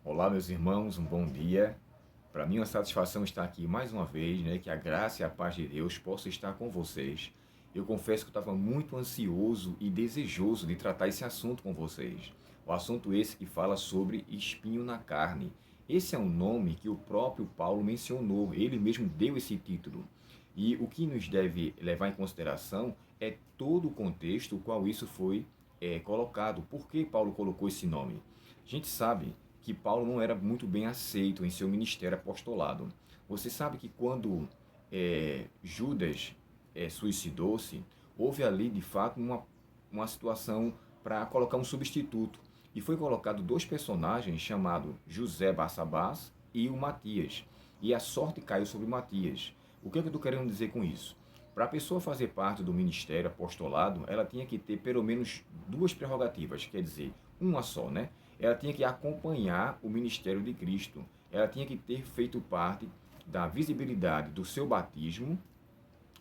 Olá, meus irmãos, um bom dia. Para mim é uma satisfação estar aqui mais uma vez, né? Que a graça e a paz de Deus possa estar com vocês. Eu confesso que eu estava muito ansioso e desejoso de tratar esse assunto com vocês. O assunto esse que fala sobre espinho na carne. Esse é um nome que o próprio Paulo mencionou, ele mesmo deu esse título. E o que nos deve levar em consideração é todo o contexto qual isso foi colocado. Por que Paulo colocou esse nome? A gente sabe que Paulo não era muito bem aceito em seu ministério apostolado. Você sabe que quando Judas suicidou-se, houve ali de fato uma situação para colocar um substituto. E foi colocado dois personagens chamados José Barsabás e o Matias. E a sorte caiu sobre Matias. O que eu estou querendo dizer com isso? Para a pessoa fazer parte do ministério apostolado, ela tinha que ter pelo menos duas prerrogativas, quer dizer, uma só, né? Ela tinha que acompanhar o ministério de Cristo. Ela tinha que ter feito parte da visibilidade do seu batismo,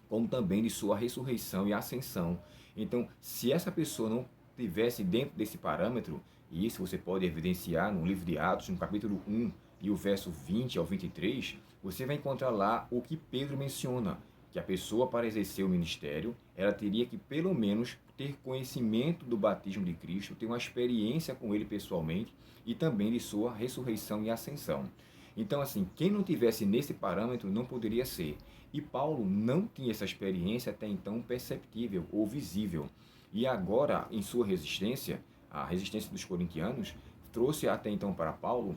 como também de sua ressurreição e ascensão. Então, se essa pessoa não tivesse dentro desse parâmetro, e isso você pode evidenciar no livro de Atos, no capítulo 1 e o verso 20 ao 23, você vai encontrar lá o que Pedro menciona, que a pessoa para exercer o ministério, ela teria que pelo menos ter conhecimento do batismo de Cristo, ter uma experiência com ele pessoalmente e também de sua ressurreição e ascensão. Então, assim, quem não tivesse nesse parâmetro não poderia ser. E Paulo não tinha essa experiência até então perceptível ou visível. E agora, em sua resistência, a resistência dos corintianos, trouxe até então para Paulo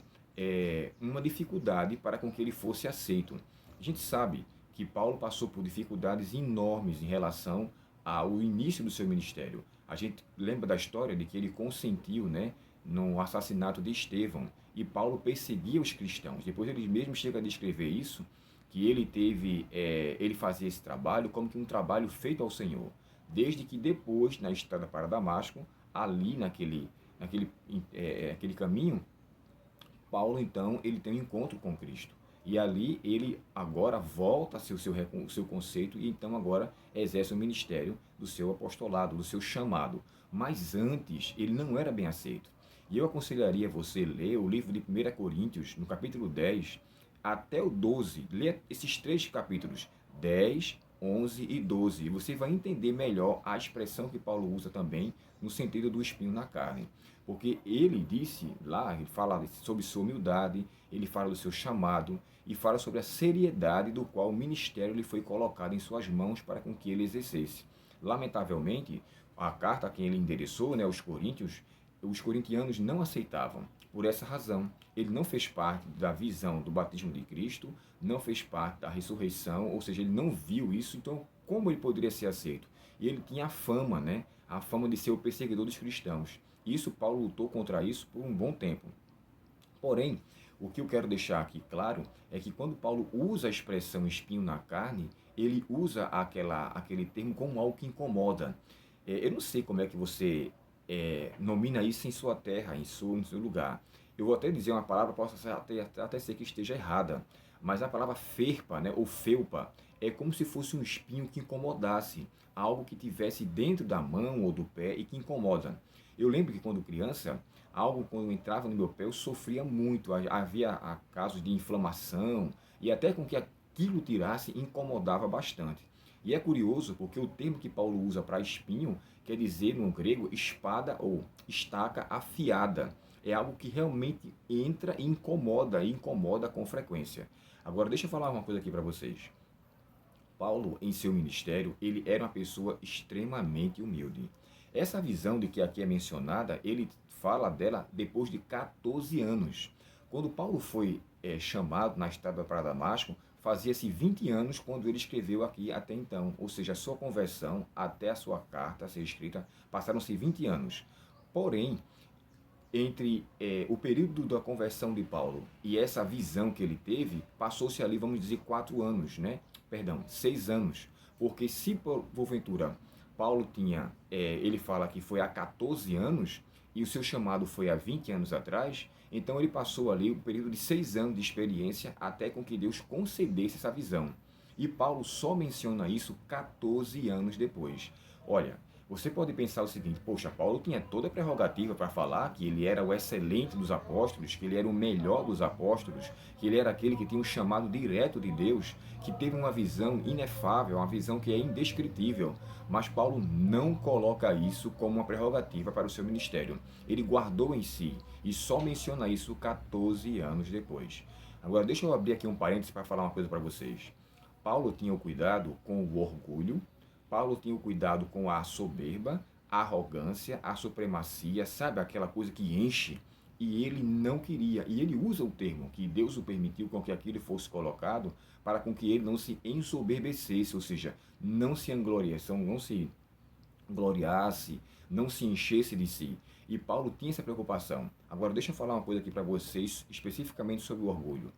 uma dificuldade para com que ele fosse aceito. A gente sabe que Paulo passou por dificuldades enormes em relação ao início do seu ministério. A gente lembra da história de que ele consentiu, né, no assassinato de Estevão, e Paulo perseguia os cristãos. Depois ele mesmo chega a descrever isso, que ele fazia esse trabalho como que um trabalho feito ao Senhor. Desde que depois, na estrada para Damasco, ali naquele caminho, Paulo então ele tem um encontro com Cristo. E ali ele agora volta a ser o seu conceito e então agora exerce o ministério do seu apostolado, do seu chamado. Mas antes ele não era bem aceito. E eu aconselharia você ler o livro de 1 Coríntios, no capítulo 10 até o 12. Lê esses três capítulos, 10, 11 e 12. E você vai entender melhor a expressão que Paulo usa também no sentido do espinho na carne. Porque ele disse lá, ele fala sobre sua humildade, ele fala do seu chamado e fala sobre a seriedade do qual o ministério lhe foi colocado em suas mãos para com que ele exercesse. Lamentavelmente, a carta a quem ele endereçou, né, os corintianos não aceitavam. Por essa razão, ele não fez parte da visão do batismo de Cristo, não fez parte da ressurreição, ou seja, ele não viu isso, então como ele poderia ser aceito? E ele tinha a fama, né? A fama de ser o perseguidor dos cristãos. Isso, Paulo lutou contra isso por um bom tempo. Porém, o que eu quero deixar aqui claro é que quando Paulo usa a expressão espinho na carne, ele usa aquele termo como algo que incomoda. Eu não sei como é que você nomina isso em sua terra, no seu lugar. Eu vou até dizer uma palavra, posso até ser que esteja errada, mas a palavra ferpa, né, ou felpa, é como se fosse um espinho que incomodasse, algo que tivesse dentro da mão ou do pé e que incomoda. Eu lembro que quando criança, algo quando entrava no meu pé, eu sofria muito. Havia casos de inflamação e até com que aquilo tirasse incomodava bastante. E é curioso porque o termo que Paulo usa para espinho quer dizer no grego espada ou estaca afiada. É algo que realmente entra e incomoda com frequência. Agora deixa eu falar uma coisa aqui para vocês. Paulo, em seu ministério, ele era uma pessoa extremamente humilde. Essa visão de que aqui é mencionada, ele fala dela depois de 14 anos. Quando Paulo foi chamado na estrada para Damasco, fazia-se 20 anos quando ele escreveu aqui até então. Ou seja, a sua conversão até a sua carta ser escrita, passaram-se 20 anos. Porém, entre o período da conversão de Paulo e essa visão que ele teve, passou-se ali, vamos dizer, 4 anos, né? Perdão, 6 anos. Porque se porventura Paulo tinha, ele fala que foi há 14 anos e o seu chamado foi há 20 anos atrás, então ele passou ali o período de 6 anos de experiência até com que Deus concedesse essa visão. E Paulo só menciona isso 14 anos depois. Olha, Você pode pensar o seguinte: poxa, Paulo tinha toda a prerrogativa para falar que ele era o excelente dos apóstolos, que ele era o melhor dos apóstolos, que ele era aquele que tinha um chamado direto de Deus, que teve uma visão inefável, uma visão que é indescritível. Mas Paulo não coloca isso como uma prerrogativa para o seu ministério. Ele guardou em si e só menciona isso 14 anos depois. Agora, deixa eu abrir aqui um parênteses para falar uma coisa para vocês. Paulo tinha o cuidado com o orgulho, Paulo tinha o cuidado com a soberba, a arrogância, a supremacia, sabe aquela coisa que enche? E ele não queria, e ele usa o termo que Deus o permitiu com que aquilo fosse colocado para com que ele não se ensoberbecesse, ou seja, não se engloriasse, não se gloriasse, não se enchesse de si. E Paulo tinha essa preocupação. Agora, deixa eu falar uma coisa aqui para vocês, especificamente sobre o orgulho.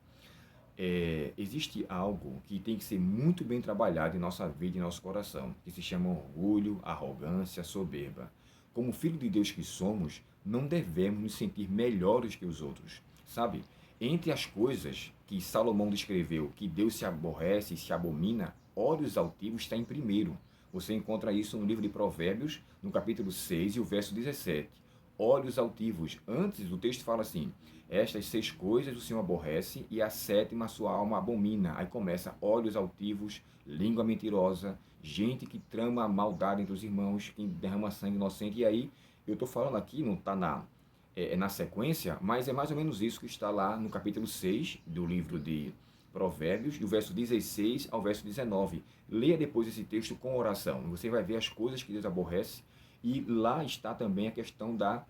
Existe algo que tem que ser muito bem trabalhado em nossa vida e em nosso coração, que se chama orgulho, arrogância, soberba. Como filho de Deus que somos, não devemos nos sentir melhores que os outros, sabe? Entre as coisas que Salomão descreveu que Deus se aborrece e se abomina, olhos altivos está em primeiro. Você encontra isso no livro de Provérbios, no capítulo 6 e o verso 17. Olhos altivos. Antes, o texto fala assim: estas 6 coisas o Senhor aborrece e a 7ª a sua alma abomina. Aí começa: olhos altivos, língua mentirosa, gente que trama a maldade entre os irmãos, que derrama sangue inocente. E aí, eu estou falando aqui, não está na sequência, mas é mais ou menos isso que está lá no capítulo 6 do livro de Provérbios, do verso 16 ao verso 19. Leia depois esse texto com oração. Você vai ver as coisas que Deus aborrece. E lá está também a questão da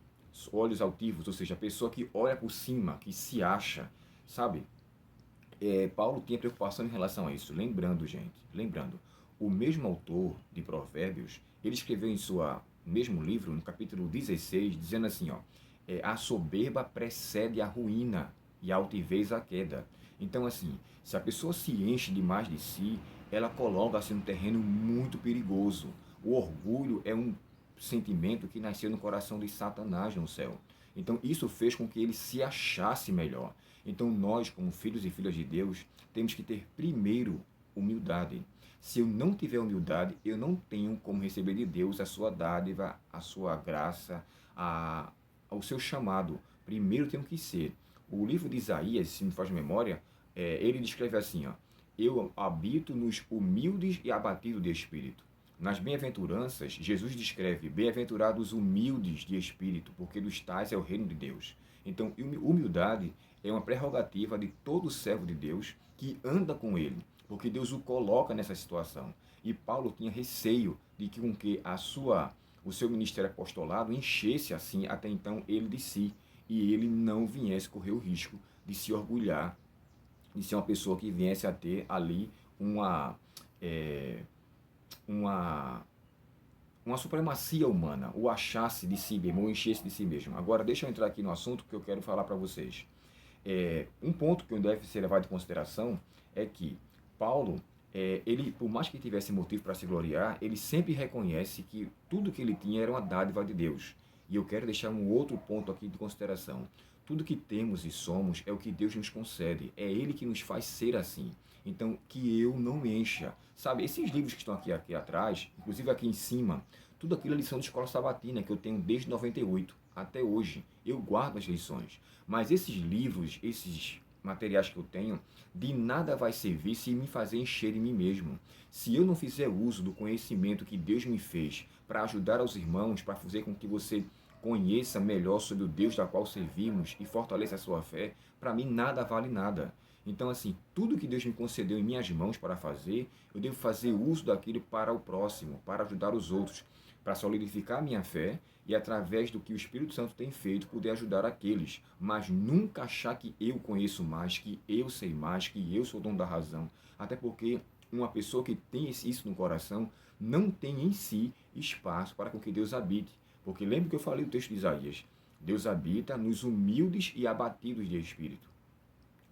olhos altivos, ou seja, a pessoa que olha por cima, que se acha, sabe? Paulo tinha preocupação em relação a isso. Lembrando, gente, o mesmo autor de Provérbios, ele escreveu em seu mesmo livro, no capítulo 16, dizendo assim, ó, a soberba precede a ruína e a altivez a queda. Então, assim, se a pessoa se enche demais de si, ela coloca-se num terreno muito perigoso. O orgulho é um sentimento que nasceu no coração de Satanás no céu. Então isso fez com que ele se achasse melhor. Então nós, como filhos e filhas de Deus, temos que ter primeiro humildade. Se eu não tiver humildade, eu não tenho como receber de Deus a sua dádiva, a sua graça, o seu chamado. Primeiro tenho que ser. O livro de Isaías, se me faz memória, ele descreve assim, ó: eu habito nos humildes e abatidos de espírito. Nas bem-aventuranças, Jesus descreve: bem-aventurados humildes de espírito, porque dos tais é o reino de Deus. Então, humildade é uma prerrogativa de todo servo de Deus que anda com ele, porque Deus o coloca nessa situação. E Paulo tinha receio de que com que o seu ministério apostolado enchesse assim até então ele de si, e ele não viesse correr o risco de se orgulhar, de ser uma pessoa que viesse a ter ali uma supremacia humana, o achasse de si mesmo, o enchesse de si mesmo. Agora, deixa eu entrar aqui no assunto que eu quero falar para vocês. Um ponto que deve ser levado em consideração é que Paulo, ele, por mais que tivesse motivo para se gloriar, ele sempre reconhece que tudo que ele tinha era uma dádiva de Deus. E eu quero deixar um outro ponto aqui de consideração. Tudo que temos e somos é o que Deus nos concede. É Ele que nos faz ser assim. Então, que eu não me encha. Sabe, esses livros que estão aqui atrás, inclusive aqui em cima, tudo aquilo é lição de escola sabatina que eu tenho desde 98 até hoje. Eu guardo as lições. Mas esses livros, esses materiais que eu tenho, de nada vai servir se me fazer encher de mim mesmo. Se eu não fizer uso do conhecimento que Deus me fez para ajudar aos irmãos, para fazer com que você conheça melhor sobre o Deus da qual servimos e fortaleça a sua fé, para mim nada vale nada. Então, assim, tudo que Deus me concedeu em minhas mãos para fazer, eu devo fazer uso daquilo para o próximo, para ajudar os outros, para solidificar a minha fé e, através do que o Espírito Santo tem feito, poder ajudar aqueles. Mas nunca achar que eu conheço mais, que eu sei mais, que eu sou o dono da razão. Até porque uma pessoa que tem isso no coração não tem em si espaço para com que Deus habite. Porque lembra que eu falei do texto de Isaías: Deus habita nos humildes e abatidos de espírito,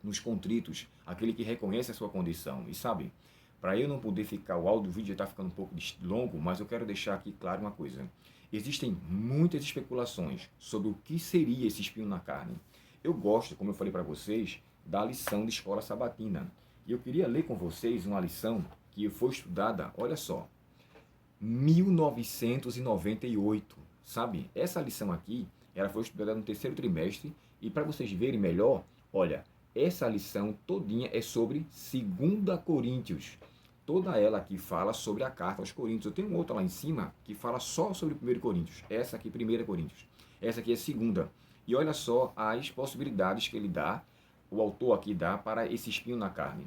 nos contritos, aquele que reconhece a sua condição. E sabe, para eu não poder ficar, o áudio do vídeo já está ficando um pouco longo, mas eu quero deixar aqui claro uma coisa. Existem muitas especulações sobre o que seria esse espinho na carne. Eu gosto, como eu falei para vocês, da lição de escola sabatina. E eu queria ler com vocês uma lição que foi estudada, olha só, 1998, sabe? Essa lição aqui, ela foi estudada no terceiro trimestre e para vocês verem melhor, olha, essa lição todinha é sobre 2 Coríntios. Toda ela aqui fala sobre a carta aos Coríntios. Eu tenho outra lá em cima que fala só sobre 1 Coríntios. Essa aqui, 1 Coríntios. Essa aqui é segunda. E olha só as possibilidades que ele dá, o autor aqui dá para esse espinho na carne.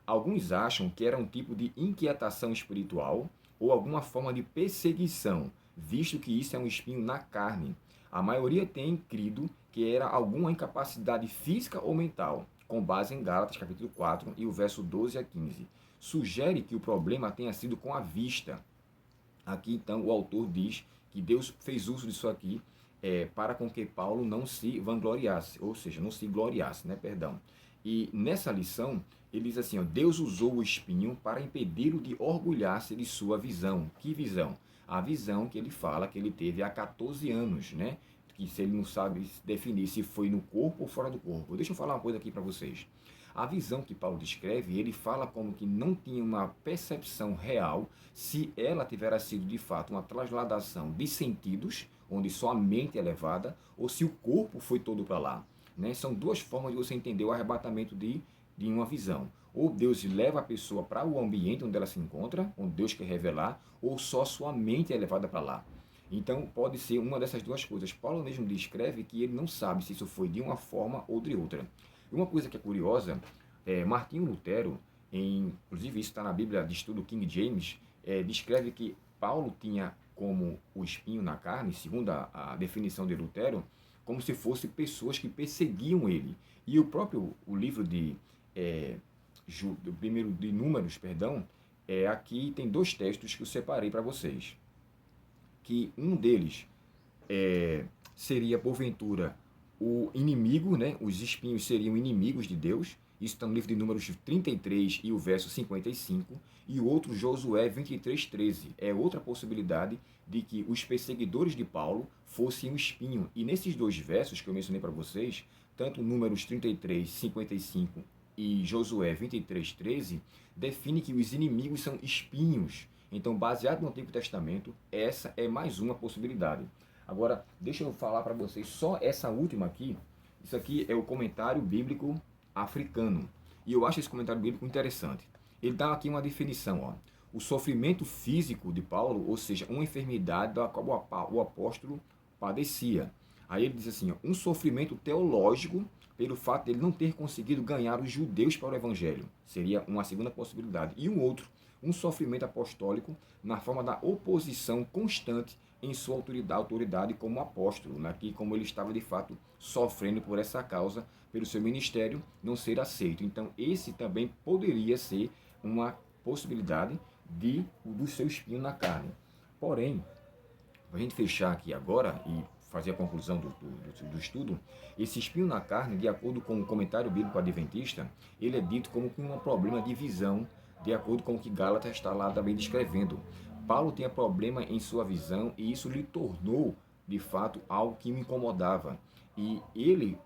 Alguns acham que era um tipo de inquietação espiritual ou alguma forma de perseguição, visto que isso é um espinho na carne. A maioria tem crido que era alguma incapacidade física ou mental, com base em Gálatas capítulo 4 e o verso 12 a 15. Sugere que o problema tenha sido com a vista. Aqui então o autor diz que Deus fez uso disso aqui para com que Paulo não se vangloriasse, ou seja, não se gloriasse, né, perdão. E nessa lição, ele diz assim, ó, Deus usou o espinho para impedi-lo de orgulhar-se de sua visão. Que visão? A visão que ele fala que ele teve há 14 anos, né? Que se ele não sabe definir se foi no corpo ou fora do corpo. Deixa eu falar uma coisa aqui para vocês. A visão que Paulo descreve, ele fala como que não tinha uma percepção real se ela tivesse sido de fato uma transladação de sentidos, onde só a mente é levada, ou se o corpo foi todo para lá. Né? São duas formas de você entender o arrebatamento de uma visão. Ou Deus leva a pessoa para o ambiente onde ela se encontra, onde Deus quer revelar, ou só sua mente é levada para lá. Então pode ser uma dessas duas coisas. Paulo mesmo descreve que ele não sabe se isso foi de uma forma ou de outra. E uma coisa que é curiosa, Martinho Lutero, inclusive isso está na Bíblia de Estudo King James, descreve que Paulo tinha como o espinho na carne, segundo a definição de Lutero, como se fossem pessoas que perseguiam ele. E o livro de Números, perdão, aqui tem 2 textos que eu separei para vocês. Que um deles seria, porventura, o inimigo, né? Os espinhos seriam inimigos de Deus. Isso está no livro de Números 33 e o verso 55. E o outro, Josué 23:13. É outra possibilidade de que os perseguidores de Paulo fossem um espinho. E nesses 2 versos que eu mencionei para vocês, tanto Números 33, 55 e Josué 23:13, define que os inimigos são espinhos. Então, baseado no Antigo Testamento, essa é mais uma possibilidade. Agora, deixa eu falar para vocês só essa última aqui. Isso aqui é o comentário bíblico africano. E eu acho esse comentário bíblico interessante. Ele dá aqui uma definição. Ó. O sofrimento físico de Paulo, ou seja, uma enfermidade da qual o apóstolo padecia. Aí ele diz assim, ó, um sofrimento teológico pelo fato de ele não ter conseguido ganhar os judeus para o evangelho. Seria uma segunda possibilidade. E um outro, um sofrimento apostólico na forma da oposição constante em sua autoridade como apóstolo, né? Que como ele estava de fato sofrendo por essa causa, pelo seu ministério não ser aceito. Então esse também poderia ser uma possibilidade do seu espinho na carne. Porém, para a gente fechar aqui agora e fazer a conclusão do estudo, esse espinho na carne, de acordo com o comentário bíblico adventista, ele é dito como um problema de visão, de acordo com o que Gálatas está lá também descrevendo. Paulo tinha problema em sua visão e isso lhe tornou, de fato, algo que me incomodava. E ele,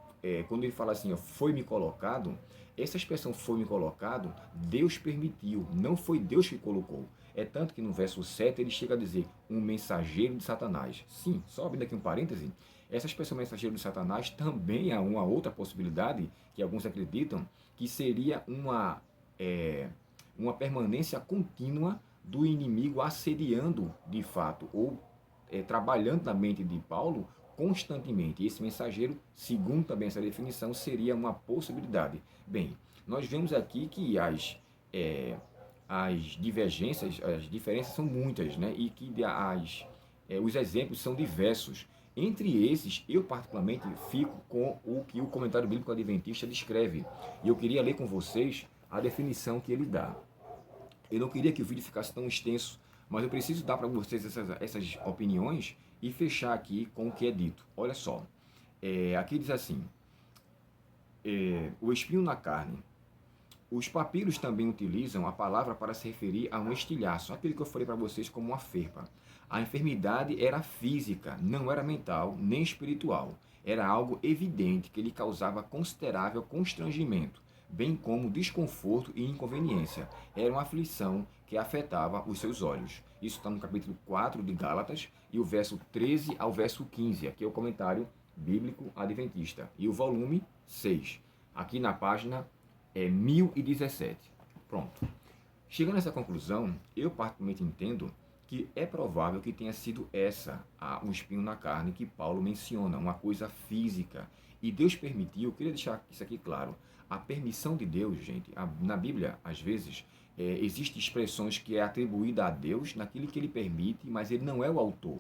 quando ele fala assim, ó, foi-me colocado, essa expressão foi-me colocado, Deus permitiu, não foi Deus que colocou. É tanto que no verso 7 ele chega a dizer, um mensageiro de Satanás. Sim, só abrindo aqui um parêntese, essa expressão mensageiro de Satanás também é uma outra possibilidade, que alguns acreditam, que seria uma permanência contínua do inimigo assediando de fato, ou trabalhando na mente de Paulo constantemente. E esse mensageiro, segundo também essa definição, seria uma possibilidade. Bem, nós vemos aqui que as divergências, as diferenças são muitas, né? E que os exemplos são diversos. Entre esses, eu particularmente fico com o que o comentário bíblico adventista descreve. E eu queria ler com vocês a definição que ele dá. Eu não queria que o vídeo ficasse tão extenso, mas eu preciso dar para vocês essas opiniões e fechar aqui com o que é dito. Olha só, aqui diz assim, o espinho na carne. Os papiros também utilizam a palavra para se referir a um estilhaço, aquele que eu falei para vocês como uma ferpa. A enfermidade era física, não era mental nem espiritual. Era algo evidente que lhe causava considerável constrangimento, bem como desconforto e inconveniência. Era uma aflição que afetava os seus olhos. Isso está no capítulo 4 de Gálatas e o verso 13 ao verso 15. Aqui é o comentário bíblico adventista. E o volume 6. Aqui na página 1017. Pronto. Chegando a essa conclusão, eu particularmente entendo que é provável que tenha sido um espinho na carne que Paulo menciona, uma coisa física. E Deus permitiu, eu queria deixar isso aqui claro, a permissão de Deus, gente, na Bíblia, às vezes, existem expressões que é atribuída a Deus naquilo que ele permite, mas ele não é o autor.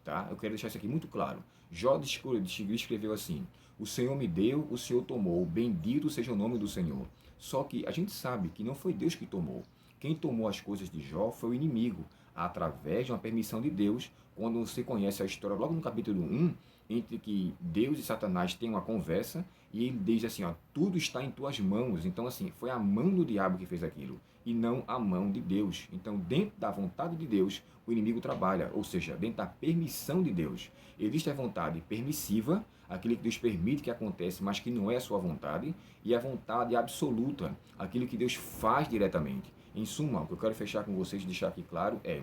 Tá? Eu quero deixar isso aqui muito claro. Jó escreveu assim: o Senhor me deu, o Senhor tomou, bendito seja o nome do Senhor. Só que a gente sabe que não foi Deus que tomou. Quem tomou as coisas de Jó foi o inimigo, através de uma permissão de Deus, quando você conhece a história logo no capítulo 1, entre que Deus e Satanás têm uma conversa, e ele diz assim, ó, tudo está em tuas mãos. Então, assim, foi a mão do diabo que fez aquilo, e não a mão de Deus. Então, dentro da vontade de Deus, o inimigo trabalha, ou seja, dentro da permissão de Deus. Existe a vontade permissiva, aquilo que Deus permite que aconteça, mas que não é a sua vontade, e a vontade absoluta, aquilo que Deus faz diretamente. Em suma, o que eu quero fechar com vocês e deixar aqui claro é: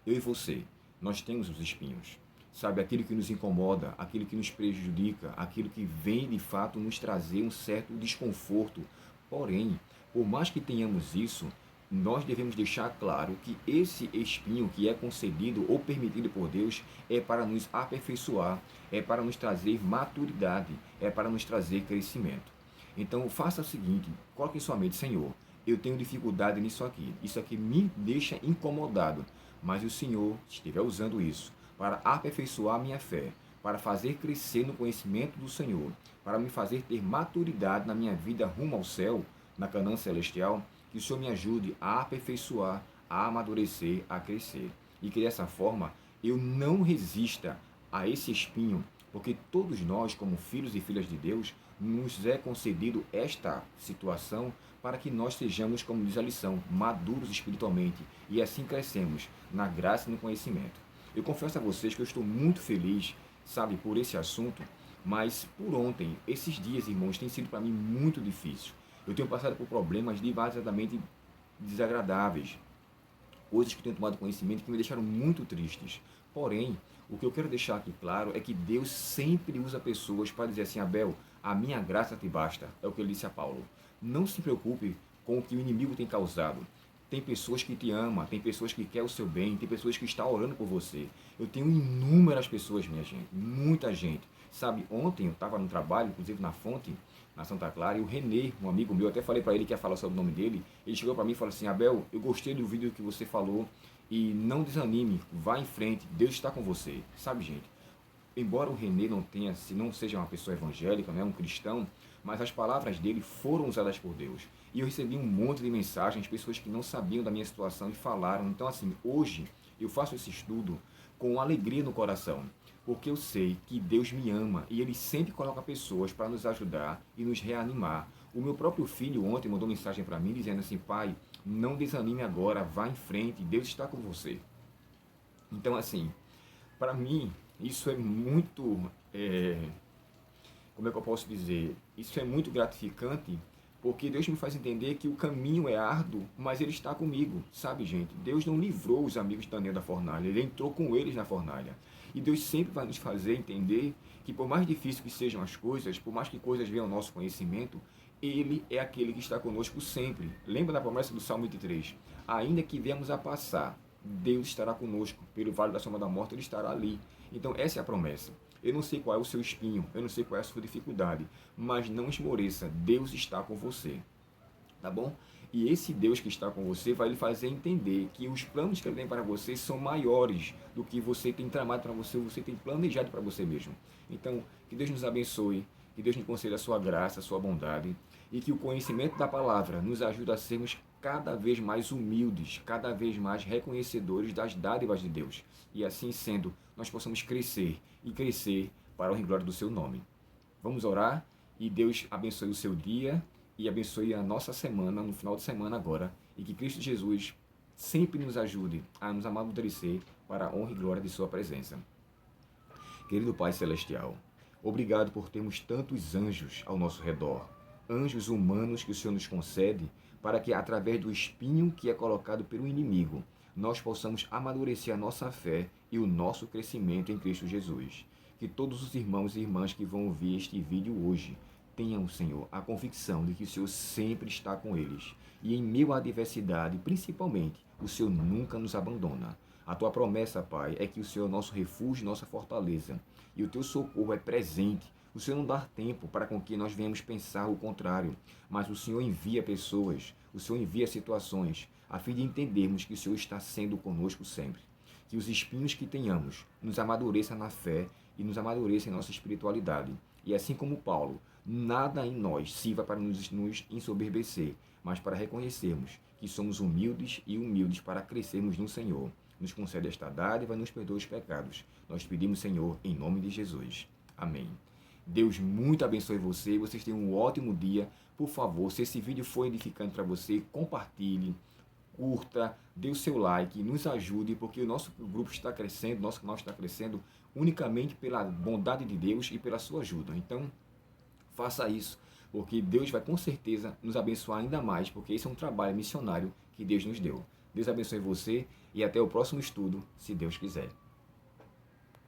eu e você, nós temos os espinhos. Sabe, aquilo que nos incomoda, aquilo que nos prejudica, aquilo que vem de fato nos trazer um certo desconforto. Porém, por mais que tenhamos isso, nós devemos deixar claro que esse espinho que é concedido ou permitido por Deus é para nos aperfeiçoar, é para nos trazer maturidade, é para nos trazer crescimento. Então, faça o seguinte, coloque em sua mente: Senhor, eu tenho dificuldade nisso aqui, isso aqui me deixa incomodado, mas o Senhor estiver usando isso para aperfeiçoar minha fé, para fazer crescer no conhecimento do Senhor, para me fazer ter maturidade na minha vida rumo ao céu, na Canaã celestial, que o Senhor me ajude a aperfeiçoar, a amadurecer, a crescer. E que dessa forma eu não resista a esse espinho, porque todos nós, como filhos e filhas de Deus, nos é concedido esta situação para que nós sejamos, como diz a lição, maduros espiritualmente e assim crescemos na graça e no conhecimento. Eu confesso a vocês que eu estou muito feliz, sabe, por esse assunto, mas por ontem, esses dias, irmãos, tem sido para mim muito difícil. Eu tenho passado por problemas diversamente desagradáveis, coisas que eu tenho tomado conhecimento que me deixaram muito tristes. Porém, o que eu quero deixar aqui claro é que Deus sempre usa pessoas para dizer assim: Abel, a minha graça te basta. É o que ele disse a Paulo. Não se preocupe com o que o inimigo tem causado. Tem pessoas que te amam, tem pessoas que querem o seu bem, tem pessoas que estão orando por você. Eu tenho inúmeras pessoas, minha gente, muita gente. Sabe, ontem eu estava no trabalho, inclusive na Fonte, na Santa Clara, e o Renê, um amigo meu, até falei para ele que ia falar sobre o nome dele, ele chegou para mim e falou assim: Abel, eu gostei do vídeo que você falou e não desanime, vá em frente, Deus está com você. Sabe, gente, embora o Renê não seja uma pessoa evangélica, um cristão, mas as palavras dele foram usadas por Deus. E eu recebi um monte de mensagens, pessoas que não sabiam da minha situação e falaram. Então, assim, hoje eu faço esse estudo com alegria no coração, porque eu sei que Deus me ama e Ele sempre coloca pessoas para nos ajudar e nos reanimar. O meu próprio filho ontem mandou mensagem para mim dizendo assim: pai, não desanime agora, vá em frente, Deus está com você. Então, assim, para mim, isso é muito, como é que eu posso dizer? Isso é muito gratificante, porque Deus me faz entender que o caminho é árduo, mas Ele está comigo, sabe, gente? Deus não livrou os amigos de Daniel da fornalha, Ele entrou com eles na fornalha. E Deus sempre vai nos fazer entender que, por mais difícil que sejam as coisas, por mais que coisas venham ao nosso conhecimento, Ele é aquele que está conosco sempre. Lembra da promessa do Salmo 23? Ainda que viemos a passar, Deus estará conosco. Pelo vale da sombra da morte, Ele estará ali. Então, essa é a promessa. Eu não sei qual é o seu espinho, eu não sei qual é a sua dificuldade, mas não esmoreça, Deus está com você, tá bom? E esse Deus que está com você vai lhe fazer entender que os planos que Ele tem para você são maiores do que você tem tramado para você, você tem planejado para você mesmo. Então, que Deus nos abençoe, que Deus nos conceda a sua graça, a sua bondade, e que o conhecimento da palavra nos ajude a sermos cada vez mais humildes, cada vez mais reconhecedores das dádivas de Deus. E assim sendo, nós possamos crescer e crescer para a honra e glória do seu nome. Vamos orar e Deus abençoe o seu dia e abençoe a nossa semana, no final de semana agora, e que Cristo Jesus sempre nos ajude a nos amadurecer para a honra e glória de sua presença. Querido Pai Celestial, obrigado por termos tantos anjos ao nosso redor, anjos humanos que o Senhor nos concede, para que, através do espinho que é colocado pelo inimigo, nós possamos amadurecer a nossa fé e o nosso crescimento em Cristo Jesus. Que todos os irmãos e irmãs que vão ouvir este vídeo hoje tenham, Senhor, a convicção de que o Senhor sempre está com eles. E em meio à adversidade, principalmente, o Senhor nunca nos abandona. A tua promessa, Pai, é que o Senhor é nosso refúgio, nossa fortaleza. E o teu socorro é presente. O Senhor não dá tempo para com que nós venhamos pensar o contrário, mas o Senhor envia pessoas, o Senhor envia situações, a fim de entendermos que o Senhor está sendo conosco sempre. Que os espinhos que tenhamos nos amadureça na fé e nos amadureça em nossa espiritualidade. E assim como Paulo, nada em nós sirva para nos ensoberbecer, mas para reconhecermos que somos humildes e humildes para crescermos no Senhor. Nos concede esta dádiva e nos perdoa os pecados. Nós pedimos, Senhor, em nome de Jesus. Amém. Deus muito abençoe você. Vocês tenham um ótimo dia. Por favor, se esse vídeo for edificante para você, compartilhe, curta, dê o seu like, nos ajude, porque o nosso grupo está crescendo, nosso canal está crescendo unicamente pela bondade de Deus e pela sua ajuda. Então, faça isso, porque Deus vai com certeza nos abençoar ainda mais, porque esse é um trabalho missionário que Deus nos deu. Deus abençoe você e até o próximo estudo, se Deus quiser.